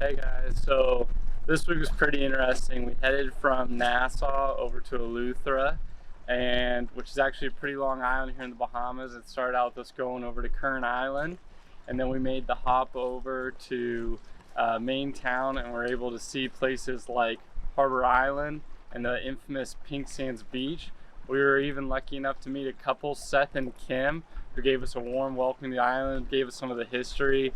Hey guys, so this week was pretty interesting. We headed from Nassau over to Eleuthera, which is actually a pretty long island here in the Bahamas. It started out with us going over to Kern Island, and then we made the hop over to main town, and we're able to see places like Harbor Island and the infamous Pink Sands Beach. We were even lucky enough to meet a couple, Seth and Kim, who gave us a warm welcome to the island, gave us some of the history,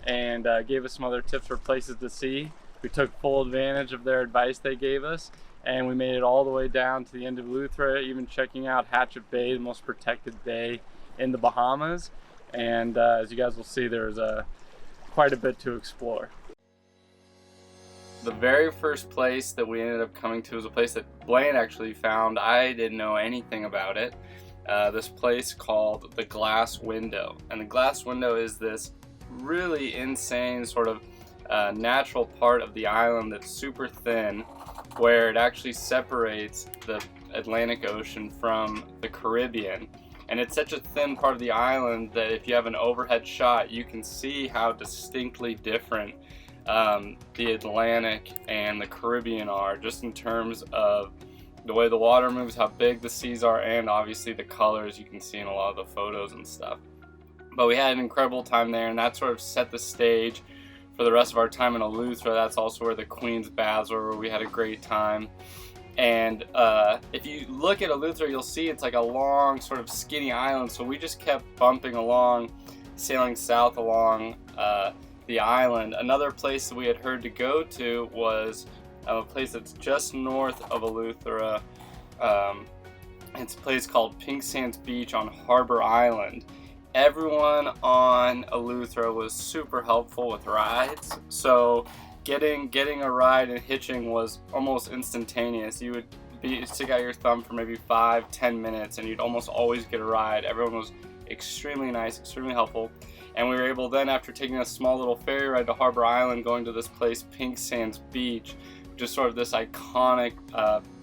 and gave us some other tips for places to see. We took full advantage of their advice they gave us, and we made it all the way down to the end of Eleuthera, even checking out Hatchet Bay, the most protected bay in the Bahamas. And as you guys will see, there's quite a bit to explore. The very first place that we ended up coming to was a place that Blane actually found. I didn't know anything about it. This place called the Glass Window. And the Glass Window is this really insane sort of natural part of the island that's super thin, where it actually separates the Atlantic Ocean from the Caribbean. And it's such a thin part of the island that if you have an overhead shot, you can see how distinctly different the Atlantic and the Caribbean are, just in terms of the way the water moves, how big the seas are, and obviously the colors you can see in a lot of the photos and stuff. But we had an incredible time there, and that sort of set the stage for the rest of our time in Eleuthera. That's also where the Queen's Baths were, where we had a great time. And if you look at Eleuthera, you'll see it's like a long, sort of skinny island, so we just kept bumping along, sailing south along the island. Another place that we had heard to go to was a place that's just north of Eleuthera. It's a place called Pink Sands Beach on Harbor Island. Everyone on Eleuthera was super helpful with rides, so getting a ride and hitching was almost instantaneous. You would stick out your thumb for maybe 5-10 minutes and you'd almost always get a ride. Everyone was extremely nice, extremely helpful, and we were able then, after taking a small little ferry ride to Harbor Island, going to this place Pink Sands Beach, which is sort of this iconic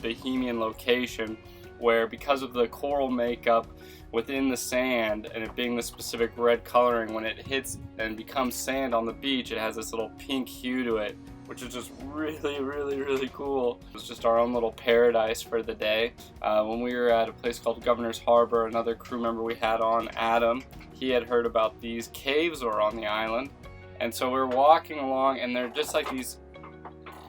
Bahamian location where, because of the coral makeup within the sand and it being the specific red coloring, when it hits and becomes sand on the beach, it has this little pink hue to it, which is just really cool. It was just our own little paradise for the day. When we were at a place called Governor's Harbor, another crew member we had on, Adam, he had heard about these caves that were on the island, and so we were walking along, and they're just like these,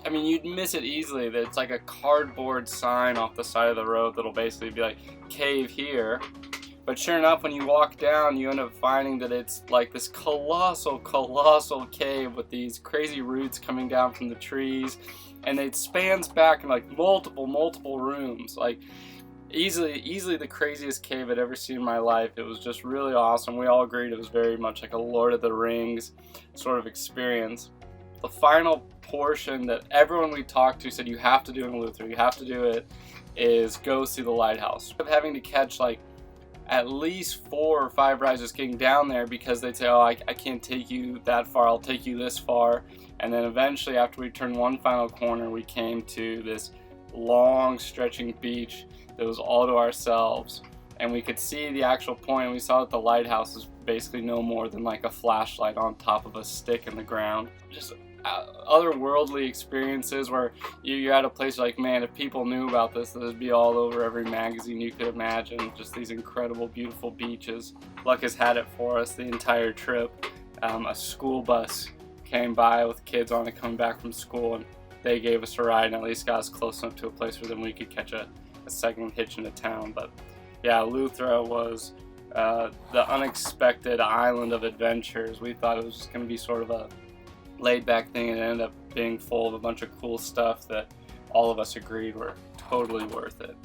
I mean, you'd miss it easily, that it's like a cardboard sign off the side of the road that'll basically be like, cave here. But sure enough, when you walk down, you end up finding that it's like this colossal cave with these crazy roots coming down from the trees, and it spans back in like multiple rooms. Like easily the craziest cave I'd ever seen in my life. It was just really awesome. We all agreed it was very much like a Lord of the Rings sort of experience. The final portion that everyone we talked to said you have to do in Eleuthera, you have to do it, is go see the lighthouse. Having to catch like at least 4 or 5 rides just getting down there, because they'd say, oh, I can't take you that far, I'll take you this far. And then eventually, after we turned one final corner, we came to this long stretching beach that was all to ourselves, and we could see the actual point, and we saw that the lighthouse is basically no more than like a flashlight on top of a stick in the ground. Just otherworldly experiences where you're at a place like, man, if people knew about this, this would be all over every magazine you could imagine. Just these incredible, beautiful beaches. Luck has had it for us the entire trip. A school bus came by with kids on it coming back from school, and they gave us a ride and at least got us close enough to a place where then we could catch a second hitch into town. But yeah, Eleuthera was the unexpected island of adventures. We thought it was just going to be sort of a laid-back thing, and it ended up being full of a bunch of cool stuff that all of us agreed were totally worth it.